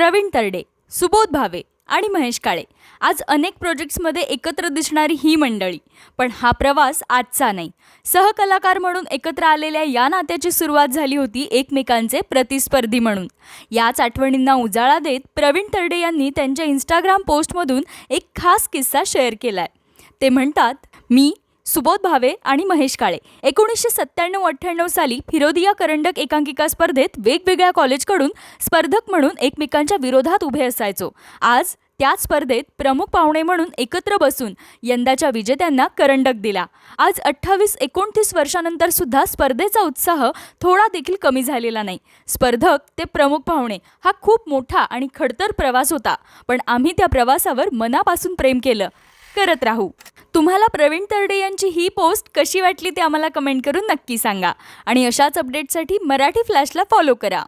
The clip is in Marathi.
प्रवीण तरडे, सुबोध भावे आणि महेश काळे आज अनेक प्रोजेक्ट्समध्ये एकत्र दिसणारी ही मंडळी. पण हा प्रवास आजचा नाही. सहकलाकार म्हणून एकत्र आलेल्या या नात्याची सुरुवात झाली होती एकमेकांचे प्रतिस्पर्धी म्हणून. याच आठवणींना उजाळा देत प्रवीण तरडे यांनी त्यांच्या इंस्टाग्राम पोस्टमधून एक खास किस्सा शेअर केलाय. ते म्हणतात, मी सुबोध भावे आणि महेश काळे 1997-98 साली फिरोदिया करंडक एकांकिका स्पर्धेत वेगवेगळ्या कॉलेजकडून स्पर्धक म्हणून एकमेकांच्या विरोधात उभे असायचो. आज त्याच स्पर्धेत प्रमुख पाहुणे म्हणून एकत्र बसून यंदाच्या विजेत्यांना करंडक दिला. आज 28-29 वर्षानंतर सुद्धा स्पर्धेचा उत्साह थोडा देखील कमी झालेला नाही. स्पर्धक ते प्रमुख पाहुणे हा खूप मोठा आणि खडतर प्रवास होता, पण आम्ही त्या प्रवासावर मनापासून प्रेम केलं, करत राहू. तुम्हाला प्रवीण तरडे यांची ही पोस्ट कशी वाटली ते आम्हाला कमेंट करून नक्की सांगा. आणि अशाच अपडेटसाठी मराठी फ्लॅशला फॉलो करा.